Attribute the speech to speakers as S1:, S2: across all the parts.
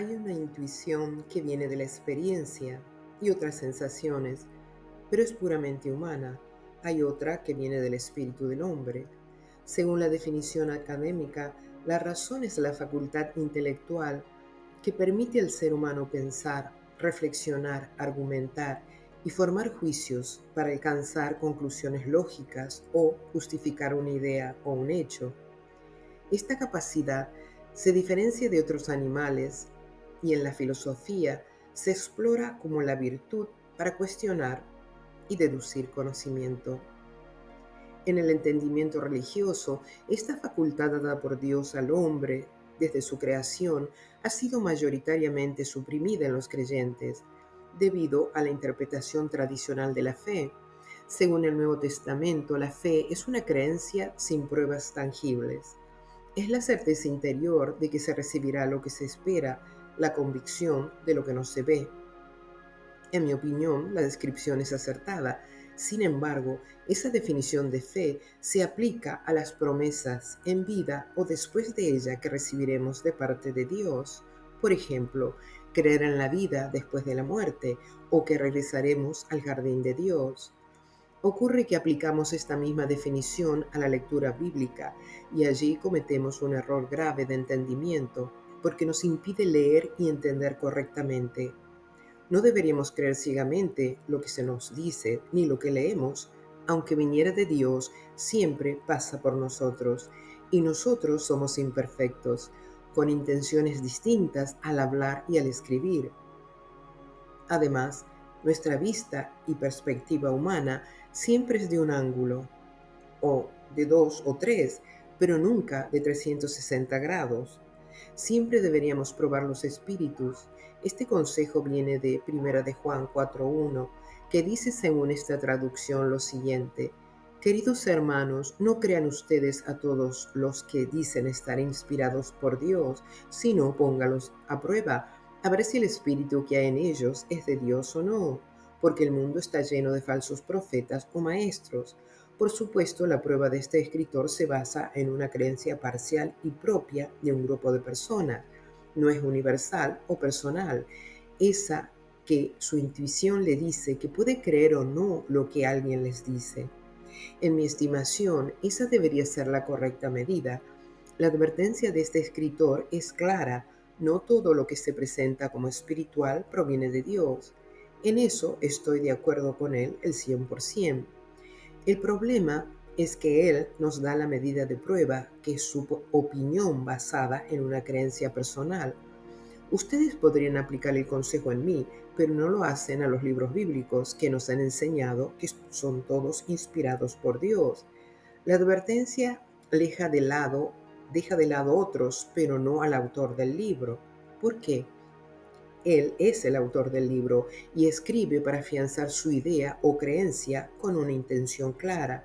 S1: Hay una intuición que viene de la experiencia y otras sensaciones, pero es puramente humana. Hay otra que viene del espíritu del hombre. Según la definición académica, la razón es la facultad intelectual que permite al ser humano pensar, reflexionar, argumentar y formar juicios para alcanzar conclusiones lógicas o justificar una idea o un hecho. Esta capacidad se diferencia de otros animales y en la filosofía se explora como la virtud para cuestionar y deducir conocimiento. En el entendimiento religioso, esta facultad dada por Dios al hombre desde su creación ha sido mayoritariamente suprimida en los creyentes debido a la interpretación tradicional de la fe. Según el Nuevo Testamento, la fe es una creencia sin pruebas tangibles. Es la certeza interior de que se recibirá lo que se espera, la convicción de lo que no se ve. En mi opinión, la descripción es acertada. Sin embargo, esa definición de fe se aplica a las promesas en vida o después de ella que recibiremos de parte de Dios. Por ejemplo, creer en la vida después de la muerte o que regresaremos al jardín de Dios. Ocurre que aplicamos esta misma definición a la lectura bíblica y allí cometemos un error grave de entendimiento porque nos impide leer y entender correctamente. No deberíamos creer ciegamente lo que se nos dice ni lo que leemos, aunque viniera de Dios, siempre pasa por nosotros y nosotros somos imperfectos, con intenciones distintas al hablar y al escribir. Además, nuestra vista y perspectiva humana siempre es de un ángulo, o de dos o tres, pero nunca de 360 grados. Siempre deberíamos probar los espíritus. Este consejo viene de 1 de Juan 4:1, que dice según esta traducción lo siguiente: Queridos hermanos, no crean ustedes a todos los que dicen estar inspirados por Dios, sino póngalos a prueba, a ver si el espíritu que hay en ellos es de Dios o no, porque el mundo está lleno de falsos profetas o maestros. Por supuesto, la prueba de este escritor se basa en una creencia parcial y propia de un grupo de personas. No es universal o personal. Esa que su intuición le dice que puede creer o no lo que alguien les dice. En mi estimación, esa debería ser la correcta medida. La advertencia de este escritor es clara: no todo lo que se presenta como espiritual proviene de Dios. En eso estoy de acuerdo con él el 100%. El problema es que él nos da la medida de prueba, que es su opinión basada en una creencia personal. Ustedes podrían aplicar el consejo en mí, pero no lo hacen a los libros bíblicos que nos han enseñado que son todos inspirados por Dios. La advertencia deja de lado otros, pero no al autor del libro. ¿Por qué? Él es el autor del libro y escribe para afianzar su idea o creencia con una intención clara.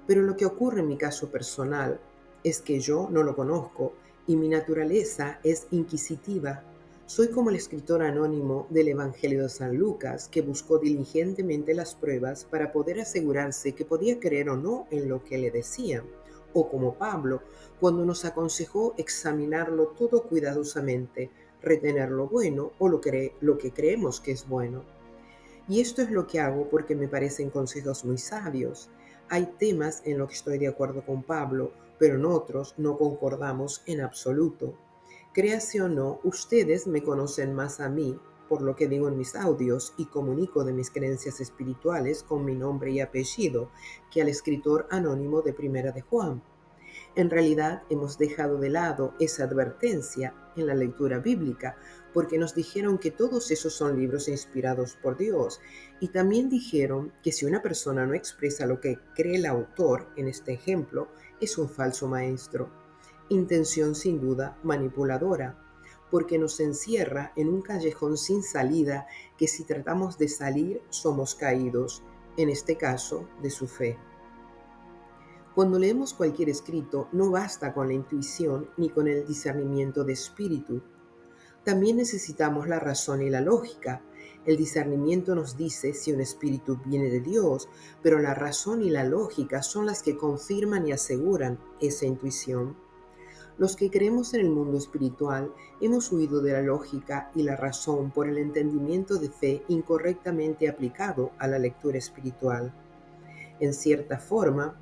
S1: Pero lo que ocurre en mi caso personal es que yo no lo conozco y mi naturaleza es inquisitiva. Soy como el escritor anónimo del Evangelio de San Lucas, que buscó diligentemente las pruebas para poder asegurarse que podía creer o no en lo que le decían. O como Pablo, cuando nos aconsejó examinarlo todo cuidadosamente, retener lo bueno o lo que creemos que es bueno. Y esto es lo que hago porque me parecen consejos muy sabios. Hay temas en los que estoy de acuerdo con Pablo, pero en otros no concordamos en absoluto. Créase o no, ustedes me conocen más a mí por lo que digo en mis audios y comunico de mis creencias espirituales con mi nombre y apellido, que al escritor anónimo de Primera de Juan. En realidad hemos dejado de lado esa advertencia en la lectura bíblica, porque nos dijeron que todos esos son libros inspirados por Dios, y también dijeron que si una persona no expresa lo que cree el autor, en este ejemplo, es un falso maestro. Intención sin duda manipuladora, porque nos encierra en un callejón sin salida que si tratamos de salir somos caídos, en este caso de su fe. Cuando leemos cualquier escrito, no basta con la intuición ni con el discernimiento de espíritu. También necesitamos la razón y la lógica. El discernimiento nos dice si un espíritu viene de Dios, pero la razón y la lógica son las que confirman y aseguran esa intuición. Los que creemos en el mundo espiritual hemos huido de la lógica y la razón por el entendimiento de fe incorrectamente aplicado a la lectura espiritual. En cierta forma,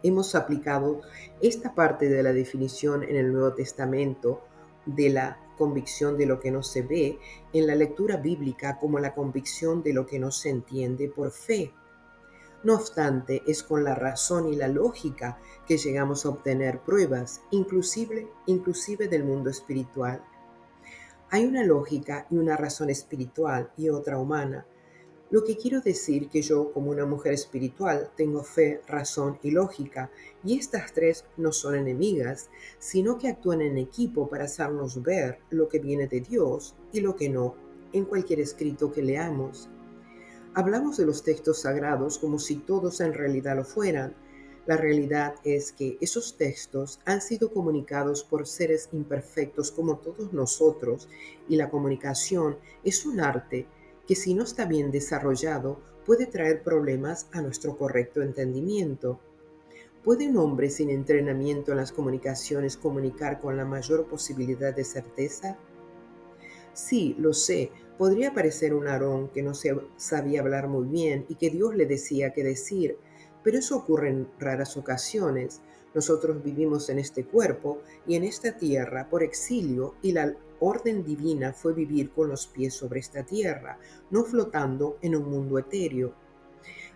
S1: hemos aplicado esta parte de la definición en el Nuevo Testamento de la convicción de lo que no se ve en la lectura bíblica como la convicción de lo que no se entiende por fe. No obstante, es con la razón y la lógica que llegamos a obtener pruebas, inclusive del mundo espiritual. Hay una lógica y una razón espiritual y otra humana. Lo que quiero decir que yo, como una mujer espiritual, tengo fe, razón y lógica, y estas tres no son enemigas, sino que actúan en equipo para hacernos ver lo que viene de Dios y lo que no, en cualquier escrito que leamos. Hablamos de los textos sagrados como si todos en realidad lo fueran. La realidad es que esos textos han sido comunicados por seres imperfectos como todos nosotros, y la comunicación es un arte que, si no está bien desarrollado, puede traer problemas a nuestro correcto entendimiento. ¿Puede un hombre sin entrenamiento en las comunicaciones comunicar con la mayor posibilidad de certeza? Sí, lo sé. Podría parecer un Aarón que no sabía hablar muy bien y que Dios le decía qué decir, pero eso ocurre en raras ocasiones. Nosotros vivimos en este cuerpo y en esta tierra por exilio, y la orden divina fue vivir con los pies sobre esta tierra, no flotando en un mundo etéreo.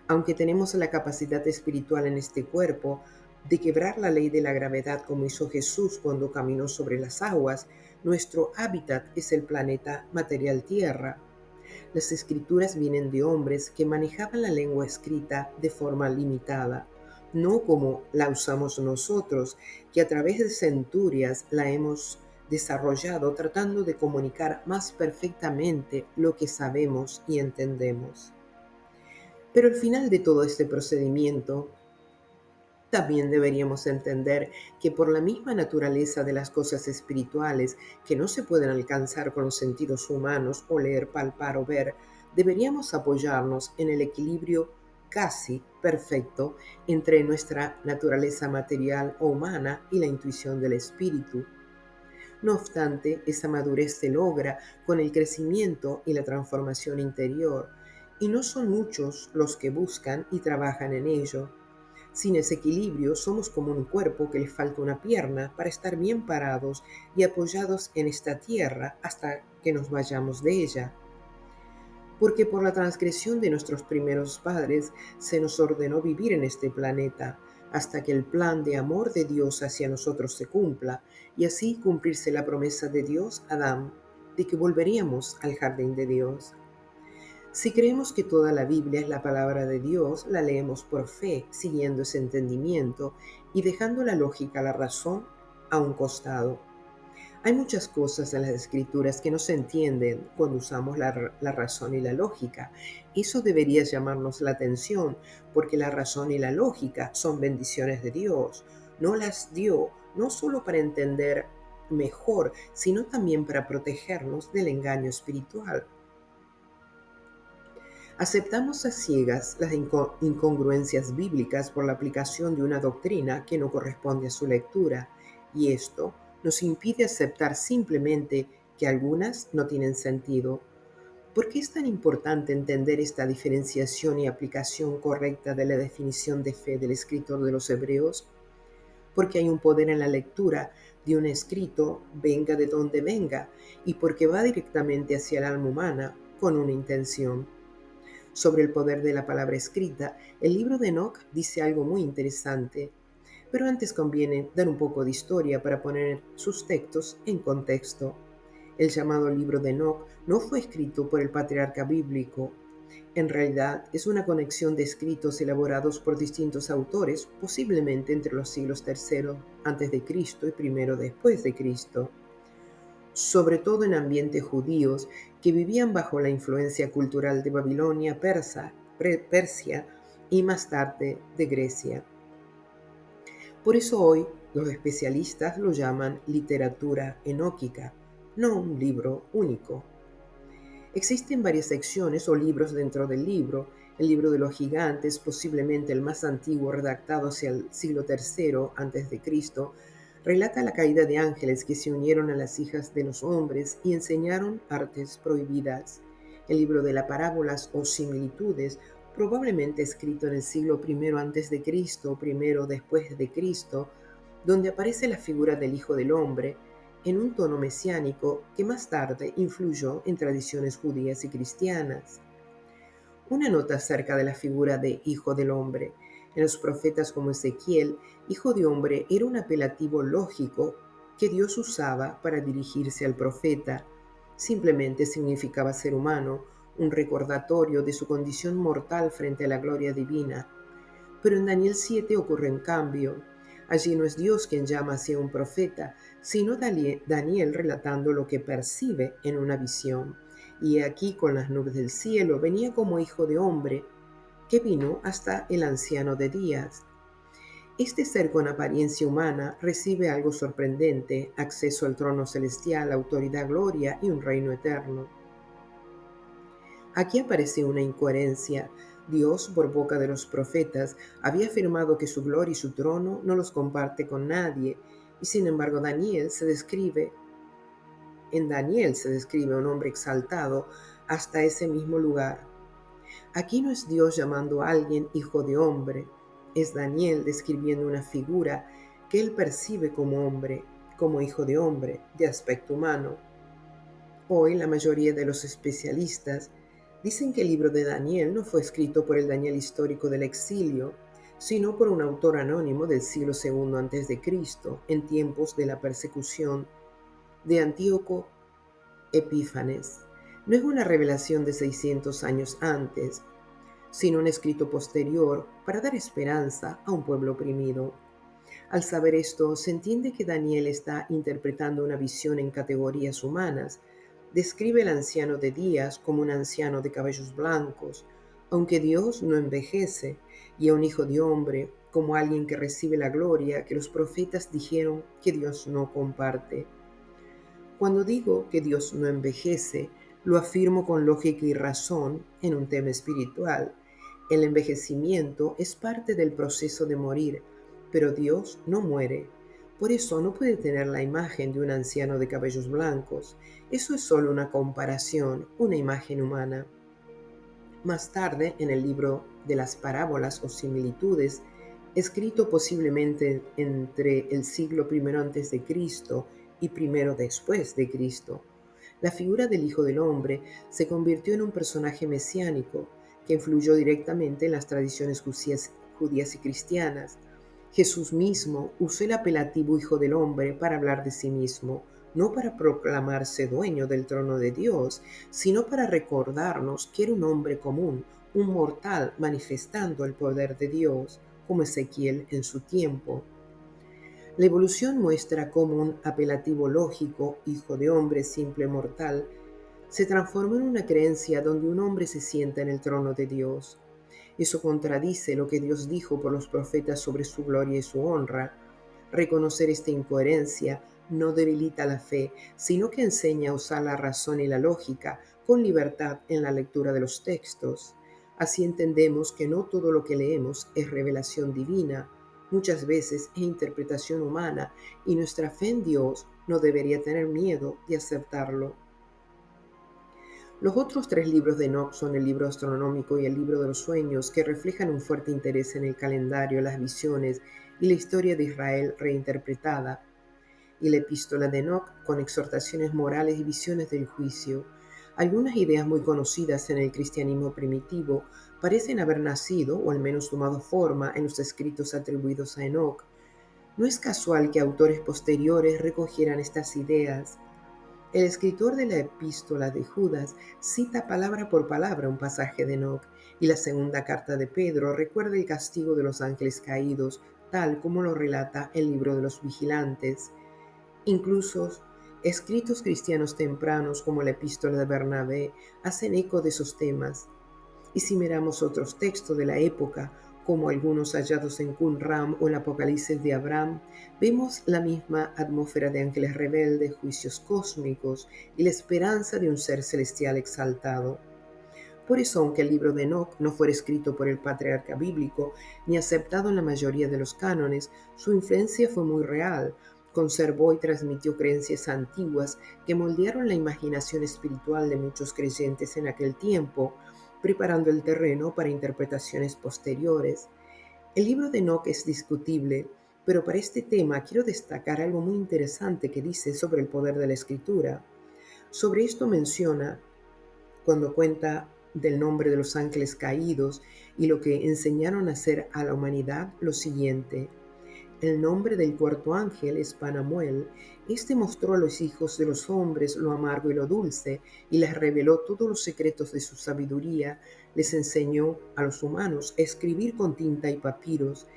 S1: Aunque tenemos la capacidad espiritual en este cuerpo de quebrar la ley de la gravedad como hizo Jesús cuando caminó sobre las aguas, nuestro hábitat es el planeta material Tierra. Las escrituras vienen de hombres que manejaban la lengua escrita de forma limitada, no como la usamos nosotros, que a través de centurias la hemos desarrollado tratando de comunicar más perfectamente lo que sabemos y entendemos. Pero al final de todo este procedimiento, también deberíamos entender que por la misma naturaleza de las cosas espirituales, que no se pueden alcanzar con los sentidos humanos o leer, palpar o ver, deberíamos apoyarnos en el equilibrio casi perfecto entre nuestra naturaleza material o humana y la intuición del espíritu. No obstante, esa madurez se logra con el crecimiento y la transformación interior, y no son muchos los que buscan y trabajan en ello. Sin ese equilibrio, somos como un cuerpo que le falta una pierna para estar bien parados y apoyados en esta tierra hasta que nos vayamos de ella. Porque por la transgresión de nuestros primeros padres se nos ordenó vivir en este planeta hasta que el plan de amor de Dios hacia nosotros se cumpla, y así cumplirse la promesa de Dios a Adán de que volveríamos al jardín de Dios. Si creemos que toda la Biblia es la palabra de Dios, la leemos por fe, siguiendo ese entendimiento y dejando la lógica, la razón a un costado. Hay muchas cosas en las Escrituras que no se entienden cuando usamos la razón y la lógica. Eso debería llamarnos la atención, porque la razón y la lógica son bendiciones de Dios. No las dio no solo para entender mejor, sino también para protegernos del engaño espiritual. Aceptamos a ciegas las incongruencias bíblicas por la aplicación de una doctrina que no corresponde a su lectura, y esto nos impide aceptar simplemente que algunas no tienen sentido. ¿Por qué es tan importante entender esta diferenciación y aplicación correcta de la definición de fe del escritor de los Hebreos? Porque hay un poder en la lectura de un escrito, venga de donde venga, y porque va directamente hacia el alma humana con una intención. Sobre el poder de la palabra escrita, el libro de Enoch dice algo muy interesante, pero antes conviene dar un poco de historia para poner sus textos en contexto. El llamado libro de Enoch no fue escrito por el patriarca bíblico. En realidad, es una conexión de escritos elaborados por distintos autores, posiblemente entre los siglos III a.C. y I después de Cristo, sobre todo en ambientes judíos que vivían bajo la influencia cultural de Babilonia, Persia y más tarde de Grecia. Por eso hoy los especialistas lo llaman literatura enóquica, no un libro único. Existen varias secciones o libros dentro del libro. El libro de los gigantes, posiblemente el más antiguo, redactado hacia el siglo III a.C., relata la caída de ángeles que se unieron a las hijas de los hombres y enseñaron artes prohibidas. El libro de las parábolas o similitudes, probablemente escrito en el siglo I antes de Cristo, primero después de Cristo, donde aparece la figura del Hijo del Hombre en un tono mesiánico que más tarde influyó en tradiciones judías y cristianas. Una nota acerca de la figura de Hijo del Hombre. En los profetas como Ezequiel, Hijo de Hombre era un apelativo lógico que Dios usaba para dirigirse al profeta. Simplemente significaba ser humano, un recordatorio de su condición mortal frente a la gloria divina. Pero en Daniel 7 ocurre un cambio. Allí no es Dios quien llama hacia un profeta, sino Daniel relatando lo que percibe en una visión. Y aquí con las nubes del cielo venía como hijo de hombre, que vino hasta el anciano de días. Este ser con apariencia humana recibe algo sorprendente: acceso al trono celestial, autoridad, gloria y un reino eterno. Aquí aparece una incoherencia. Dios, por boca de los profetas, había afirmado que su gloria y su trono no los comparte con nadie, y sin embargo en Daniel se describe a un hombre exaltado hasta ese mismo lugar. Aquí no es Dios llamando a alguien hijo de hombre, es Daniel describiendo una figura que él percibe como hombre, como hijo de hombre, de aspecto humano. Hoy la mayoría de los especialistas dicen que el libro de Daniel no fue escrito por el Daniel histórico del exilio, sino por un autor anónimo del siglo II a.C., en tiempos de la persecución de Antíoco Epífanes. No es una revelación de 600 años antes, sino un escrito posterior para dar esperanza a un pueblo oprimido. Al saber esto, se entiende que Daniel está interpretando una visión en categorías humanas. Describe al anciano de días como un anciano de cabellos blancos, aunque Dios no envejece, y a un hijo de hombre como alguien que recibe la gloria que los profetas dijeron que Dios no comparte. Cuando digo que Dios no envejece, lo afirmo con lógica y razón en un tema espiritual. El envejecimiento es parte del proceso de morir, pero Dios no muere. Por eso no puede tener la imagen de un anciano de cabellos blancos. Eso es solo una comparación, una imagen humana. Más tarde, en el libro de las parábolas o similitudes, escrito posiblemente entre el siglo I a.C. y primero después de Cristo, la figura del Hijo del Hombre se convirtió en un personaje mesiánico que influyó directamente en las tradiciones judías y cristianas. Jesús mismo usó el apelativo Hijo del Hombre para hablar de sí mismo, no para proclamarse dueño del trono de Dios, sino para recordarnos que era un hombre común, un mortal manifestando el poder de Dios, como Ezequiel en su tiempo. La evolución muestra cómo un apelativo lógico, hijo de hombre simple mortal, se transforma en una creencia donde un hombre se sienta en el trono de Dios. Eso contradice lo que Dios dijo por los profetas sobre su gloria y su honra. Reconocer esta incoherencia no debilita la fe, sino que enseña a usar la razón y la lógica con libertad en la lectura de los textos. Así entendemos que no todo lo que leemos es revelación divina. Muchas veces es interpretación humana y nuestra fe en Dios no debería tener miedo de aceptarlo. Los otros tres libros de Enoch son el libro astronómico y el libro de los sueños, que reflejan un fuerte interés en el calendario, las visiones y la historia de Israel reinterpretada, y la epístola de Enoch, con exhortaciones morales y visiones del juicio. Algunas ideas muy conocidas en el cristianismo primitivo parecen haber nacido, o al menos tomado forma, en los escritos atribuidos a Enoch. No es casual que autores posteriores recogieran estas ideas. El escritor de la epístola de Judas cita palabra por palabra un pasaje de Enoch, y la segunda carta de Pedro recuerda el castigo de los ángeles caídos, tal como lo relata el libro de los vigilantes. Incluso escritos cristianos tempranos como la epístola de Bernabé hacen eco de esos temas. Y si miramos otros textos de la época, como algunos hallados en Qumran o el Apocalipsis de Abraham, vemos la misma atmósfera de ángeles rebeldes, juicios cósmicos y la esperanza de un ser celestial exaltado. Por eso, aunque el libro de Enoch no fuera escrito por el patriarca bíblico ni aceptado en la mayoría de los cánones, su influencia fue muy real, conservó y transmitió creencias antiguas que moldearon la imaginación espiritual de muchos creyentes en aquel tiempo, preparando el terreno para interpretaciones posteriores. El libro de Enoch es discutible, pero para este tema quiero destacar algo muy interesante que dice sobre el poder de la escritura. Sobre esto menciona, cuando cuenta del nombre de los ángeles caídos y lo que enseñaron a hacer a la humanidad, lo siguiente: el nombre del cuarto ángel es Panamuel. Este mostró a los hijos de los hombres lo amargo y lo dulce, y les reveló todos los secretos de su sabiduría. Les enseñó a los humanos a escribir con tinta y papiros,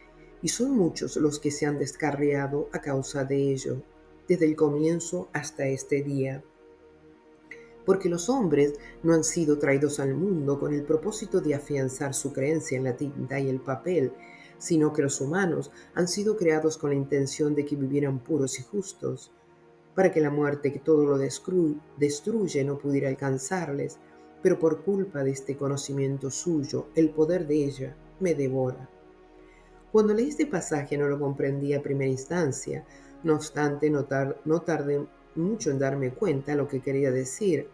S1: y son muchos los que se han descarriado a causa de ello, desde el comienzo hasta este día. Porque los hombres no han sido traídos al mundo con el propósito de afianzar su creencia en la tinta y el papel, sino que los humanos han sido creados con la intención de que vivieran puros y justos, para que la muerte que todo lo destruye no pudiera alcanzarles, pero por culpa de este conocimiento suyo, el poder de ella me devora. Cuando leí este pasaje no lo comprendí a primera instancia, no obstante no tardé mucho en darme cuenta de lo que quería decir.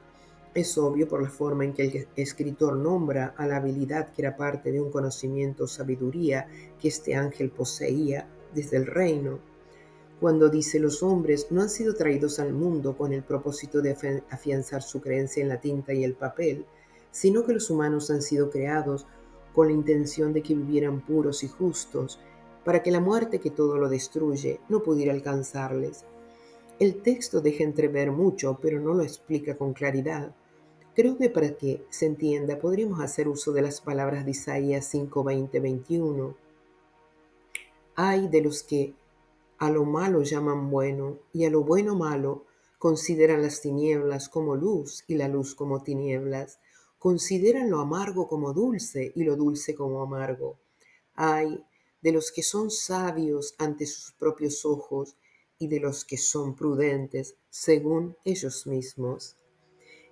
S1: Es obvio por la forma en que el escritor nombra a la habilidad que era parte de un conocimiento o sabiduría que este ángel poseía desde el reino. Cuando dice los hombres no han sido traídos al mundo con el propósito de afianzar su creencia en la tinta y el papel, sino que los humanos han sido creados con la intención de que vivieran puros y justos, para que la muerte que todo lo destruye no pudiera alcanzarles. El texto deja entrever mucho, pero no lo explica con claridad. Creo que para que se entienda podríamos hacer uso de las palabras de Isaías 5, 20, 21. Ay de los que a lo malo llaman bueno y a lo bueno malo, consideran las tinieblas como luz y la luz como tinieblas, consideran lo amargo como dulce y lo dulce como amargo. Ay de los que son sabios ante sus propios ojos y de los que son prudentes según ellos mismos.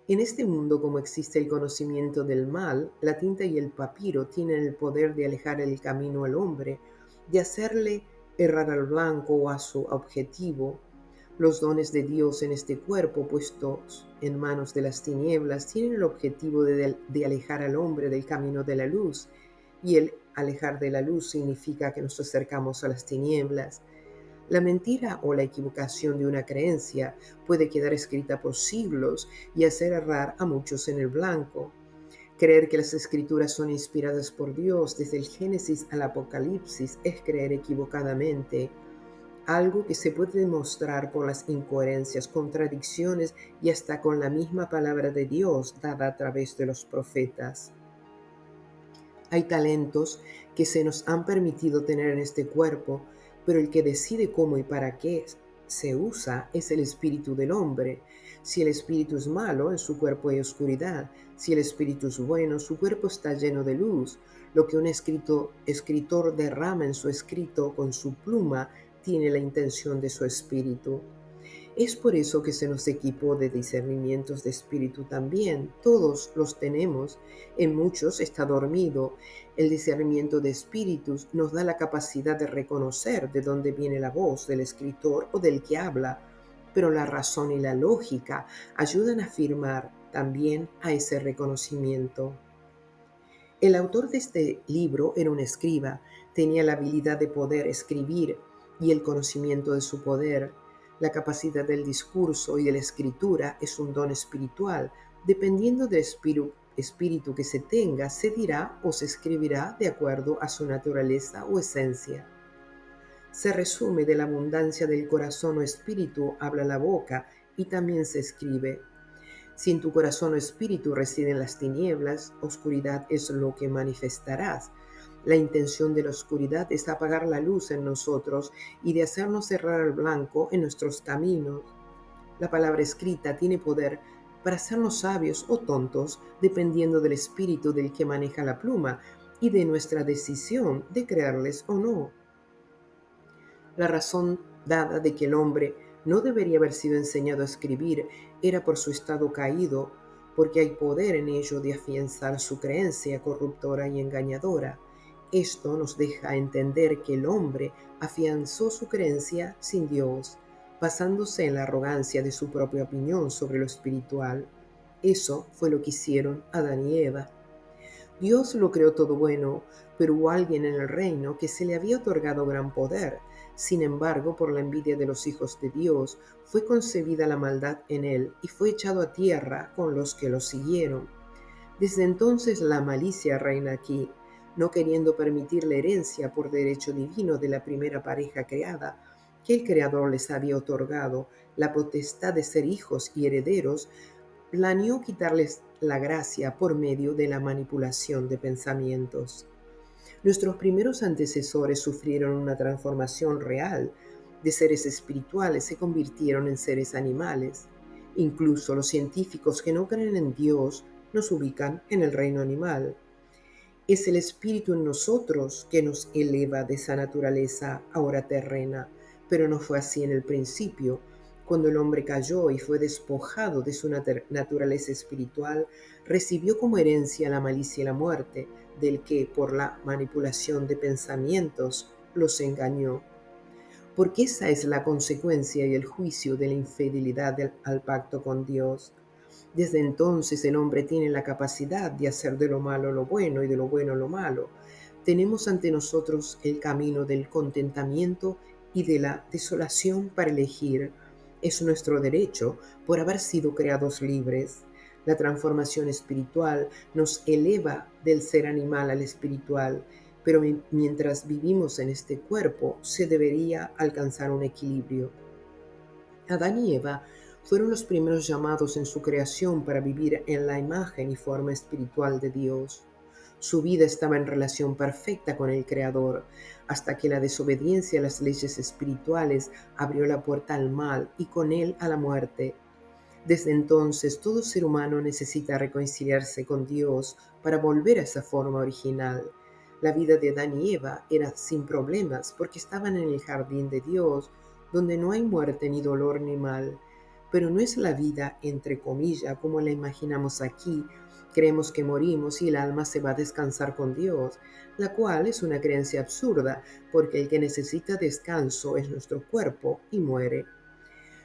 S1: En este mundo, como existe el conocimiento del mal, la tinta y el papiro tienen el poder de alejar el camino al hombre, de hacerle errar al blanco o a su objetivo. Los dones de Dios en este cuerpo, puestos en manos de las tinieblas, tienen el objetivo de alejar al hombre del camino de la luz, y el alejar de la luz significa que nos acercamos a las tinieblas. La mentira o la equivocación de una creencia puede quedar escrita por siglos y hacer errar a muchos en el blanco. Creer que las escrituras son inspiradas por Dios desde el Génesis al Apocalipsis es creer equivocadamente, algo que se puede demostrar por las incoherencias, contradicciones y hasta con la misma palabra de Dios dada a través de los profetas. Hay talentos que se nos han permitido tener en este cuerpo, pero el que decide cómo y para qué se usa es el espíritu del hombre. Si el espíritu es malo, en su cuerpo hay oscuridad. Si el espíritu es bueno, su cuerpo está lleno de luz. Lo que un escritor derrama en su escrito con su pluma tiene la intención de su espíritu. Es por eso que se nos equipó de discernimientos de espíritu también. Todos los tenemos. En muchos está dormido. El discernimiento de espíritus nos da la capacidad de reconocer de dónde viene la voz del escritor o del que habla, pero la razón y la lógica ayudan a afirmar también a ese reconocimiento. El autor de este libro era un escriba, tenía la habilidad de poder escribir y el conocimiento de su poder. La capacidad del discurso y de la escritura es un don espiritual. Dependiendo del espíritu que se tenga, se dirá o se escribirá de acuerdo a su naturaleza o esencia. Se resume: de la abundancia del corazón o espíritu habla la boca, y también se escribe. Si en tu corazón o espíritu residen las tinieblas, oscuridad es lo que manifestarás. La intención de la oscuridad es apagar la luz en nosotros y de hacernos errar al blanco en nuestros caminos. La palabra escrita tiene poder para hacernos sabios o tontos, dependiendo del espíritu del que maneja la pluma y de nuestra decisión de creerles o no. La razón dada de que el hombre no debería haber sido enseñado a escribir era por su estado caído, porque hay poder en ello de afianzar su creencia corruptora y engañadora. Esto nos deja entender que el hombre afianzó su creencia sin Dios. basándose en la arrogancia de su propia opinión sobre lo espiritual. Eso fue lo que hicieron Adán y Eva. Dios lo creó todo bueno, pero hubo alguien en el reino que se le había otorgado gran poder. Sin embargo, por la envidia de los hijos de Dios, fue concebida la maldad en él y fue echado a tierra con los que lo siguieron. Desde entonces la malicia reina aquí, no queriendo permitir la herencia por derecho divino de la primera pareja creada, que el Creador les había otorgado la potestad de ser hijos y herederos, planeó quitarles la gracia por medio de la manipulación de pensamientos. Nuestros primeros antecesores sufrieron una transformación real. De seres espirituales se convirtieron en seres animales. Incluso los científicos que no creen en Dios nos ubican en el reino animal. Es el espíritu en nosotros que nos eleva de esa naturaleza ahora terrena, pero no fue así en el principio. Cuando el hombre cayó y fue despojado de su naturaleza espiritual, recibió como herencia la malicia y la muerte, del que, por la manipulación de pensamientos, los engañó. Porque esa es la consecuencia y el juicio de la infidelidad al pacto con Dios. Desde entonces el hombre tiene la capacidad de hacer de lo malo lo bueno y de lo bueno lo malo. Tenemos ante nosotros el camino del contentamiento y de la desolación para elegir. Es nuestro derecho por haber sido creados libres. La transformación espiritual nos eleva del ser animal al espiritual, pero mientras vivimos en este cuerpo se debería alcanzar un equilibrio. Adán y Eva fueron los primeros llamados en su creación para vivir en la imagen y forma espiritual de Dios. Su vida estaba en relación perfecta con el Creador, hasta que la desobediencia a las leyes espirituales abrió la puerta al mal y con él a la muerte. Desde entonces, todo ser humano necesita reconciliarse con Dios para volver a esa forma original. La vida de Adán y Eva era sin problemas porque estaban en el jardín de Dios, donde no hay muerte ni dolor ni mal. Pero no es la vida, entre comillas, como la imaginamos aquí. Creemos que morimos y el alma se va a descansar con Dios, la cual es una creencia absurda, porque el que necesita descanso es nuestro cuerpo y muere.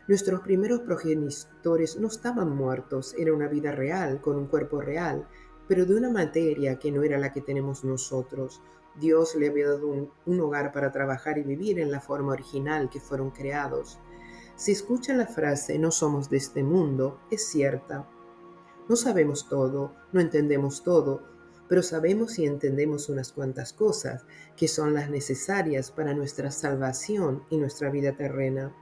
S1: Nuestros primeros progenitores no estaban muertos, era una vida real, con un cuerpo real, pero de una materia que no era la que tenemos nosotros. Dios le había dado un hogar para trabajar y vivir en la forma original que fueron creados. Si escucha la frase "no somos de este mundo", es cierta. No sabemos todo, no entendemos todo, pero sabemos y entendemos unas cuantas cosas que son las necesarias para nuestra salvación y nuestra vida terrena.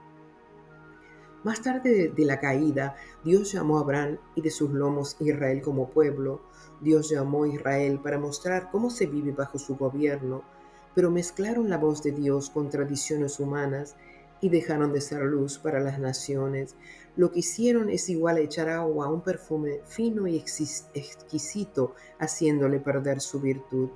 S1: Más tarde de la caída, Dios llamó a Abraham y de sus lomos Israel como pueblo. Dios llamó a Israel para mostrar cómo se vive bajo su gobierno, pero mezclaron la voz de Dios con tradiciones humanas y dejaron de ser luz para las naciones. Lo que hicieron es igual a echar agua a un perfume fino y exquisito, haciéndole perder su virtud.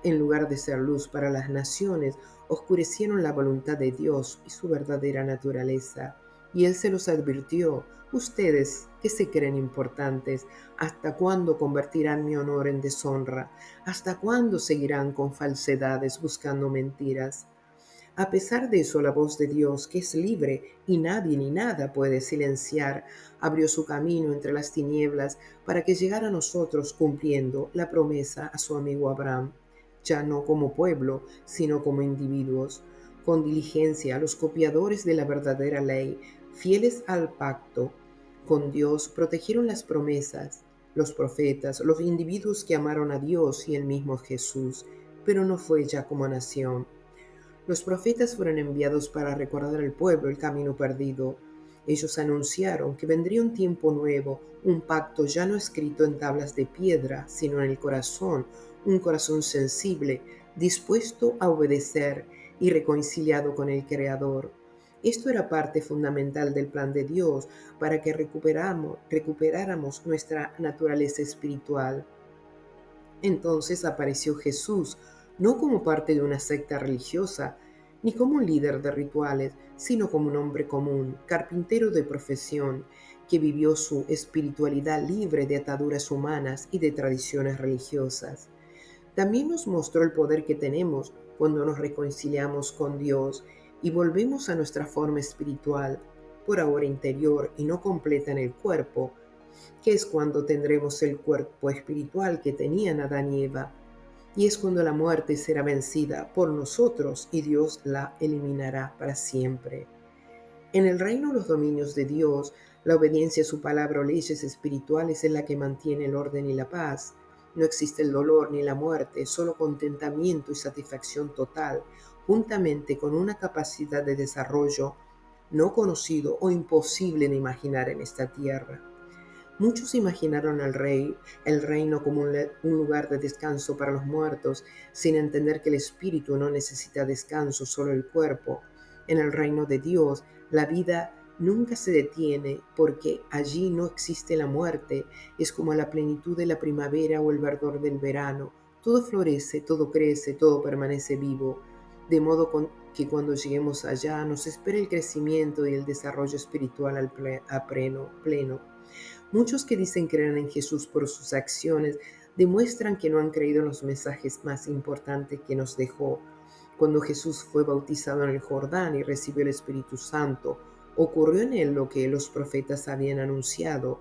S1: En lugar de ser luz para las naciones, oscurecieron la voluntad de Dios y su verdadera naturaleza. Y él se los advirtió: ustedes que se creen importantes, ¿hasta cuándo convertirán mi honor en deshonra? ¿Hasta cuándo seguirán con falsedades buscando mentiras? A pesar de eso, la voz de Dios, que es libre y nadie ni nada puede silenciar, abrió su camino entre las tinieblas para que llegara a nosotros cumpliendo la promesa a su amigo Abraham, ya no como pueblo, sino como individuos. Con diligencia, los copiadores de la verdadera ley, fieles al pacto con Dios, protegieron las promesas, los profetas, los individuos que amaron a Dios y el mismo Jesús, pero no fue ya como nación. Los profetas fueron enviados para recordar al pueblo el camino perdido. Ellos anunciaron que vendría un tiempo nuevo, un pacto ya no escrito en tablas de piedra, sino en el corazón, un corazón sensible, dispuesto a obedecer y reconciliado con el Creador. Esto era parte fundamental del plan de Dios para que recuperáramos nuestra naturaleza espiritual. Entonces apareció Jesús, no como parte de una secta religiosa, ni como un líder de rituales, sino como un hombre común, carpintero de profesión, que vivió su espiritualidad libre de ataduras humanas y de tradiciones religiosas. También nos mostró el poder que tenemos cuando nos reconciliamos con Dios y volvemos a nuestra forma espiritual. por ahora interior y no completa en el cuerpo, que es cuando tendremos el cuerpo espiritual que tenían Adán y Eva, y es cuando la muerte será vencida por nosotros y Dios la eliminará para siempre. En el reino, los dominios de Dios, la obediencia a su palabra o leyes espirituales es la que mantiene el orden y la paz. No existe el dolor ni la muerte, solo contentamiento y satisfacción total, juntamente con una capacidad de desarrollo no conocido o imposible de imaginar en esta tierra. Muchos imaginaron el reino como un lugar de descanso para los muertos, sin entender que el espíritu no necesita descanso, solo el cuerpo. En el reino de Dios, la vida nunca se detiene porque allí no existe la muerte. Es como la plenitud de la primavera o el verdor del verano. Todo florece, todo crece, todo permanece vivo. De modo que cuando lleguemos allá nos espera el crecimiento y el desarrollo espiritual a pleno. Muchos que dicen creer en Jesús por sus acciones demuestran que no han creído en los mensajes más importantes que nos dejó. Cuando Jesús fue bautizado en el Jordán y recibió el Espíritu Santo, ocurrió en él lo que los profetas habían anunciado,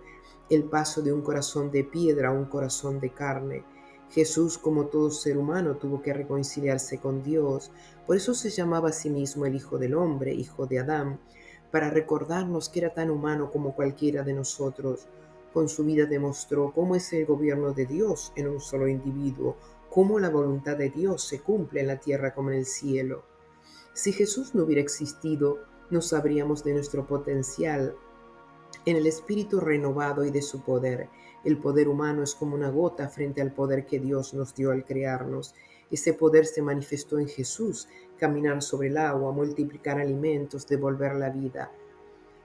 S1: el paso de un corazón de piedra a un corazón de carne. Jesús, como todo ser humano, tuvo que reconciliarse con Dios. Por eso se llamaba a sí mismo el Hijo del Hombre, Hijo de Adán, para recordarnos que era tan humano como cualquiera de nosotros. Con su vida demostró cómo es el gobierno de Dios en un solo individuo, cómo la voluntad de Dios se cumple en la tierra como en el cielo. Si Jesús no hubiera existido, no sabríamos de nuestro potencial en el espíritu renovado y de su poder. El poder humano es como una gota frente al poder que Dios nos dio al crearnos. Ese poder se manifestó en Jesús: caminar sobre el agua, multiplicar alimentos, devolver la vida.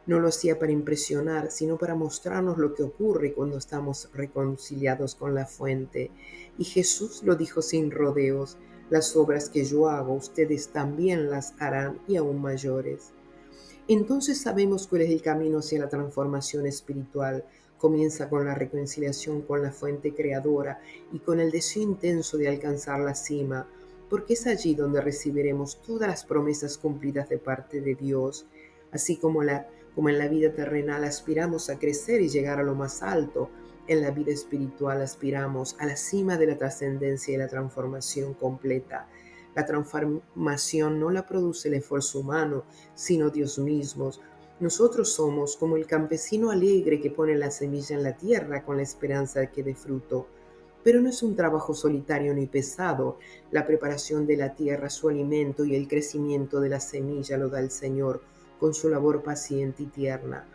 S1: No lo hacía para impresionar, sino para mostrarnos lo que ocurre cuando estamos reconciliados con la fuente. Y Jesús lo dijo sin rodeos: las obras que yo hago, ustedes también las harán, y aún mayores. Entonces sabemos cuál es el camino hacia la transformación espiritual. Comienza con la reconciliación con la fuente creadora y con el deseo intenso de alcanzar la cima, porque es allí donde recibiremos todas las promesas cumplidas de parte de Dios. Así como en la vida terrenal aspiramos a crecer y llegar a lo más alto, en la vida espiritual aspiramos a la cima de la trascendencia y la transformación completa. La transformación no la produce el esfuerzo humano, sino Dios mismo. Nosotros somos como el campesino alegre que pone la semilla en la tierra con la esperanza de que dé fruto. Pero no es un trabajo solitario ni pesado. La preparación de la tierra, su alimento, y el crecimiento de la semilla lo da el Señor con su labor paciente y tierna.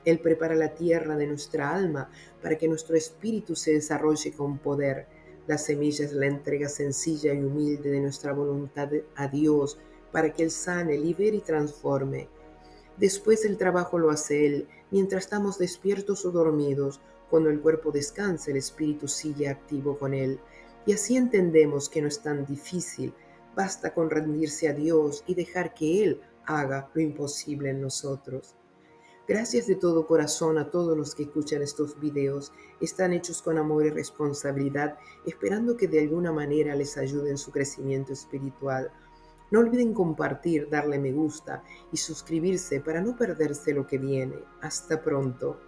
S1: Él prepara la tierra de nuestra alma para que nuestro espíritu se desarrolle con poder. La semilla es la entrega sencilla y humilde de nuestra voluntad a Dios para que Él sane, libere y transforme. Después el trabajo lo hace Él mientras estamos despiertos o dormidos. Cuando el cuerpo descansa, el espíritu sigue activo con Él. Y así entendemos que no es tan difícil. Basta con rendirse a Dios y dejar que Él haga lo imposible en nosotros. Gracias de todo corazón a todos los que escuchan estos videos. Están hechos con amor y responsabilidad, esperando que de alguna manera les ayude en su crecimiento espiritual. No olviden compartir, darle me gusta y suscribirse para no perderse lo que viene. Hasta pronto.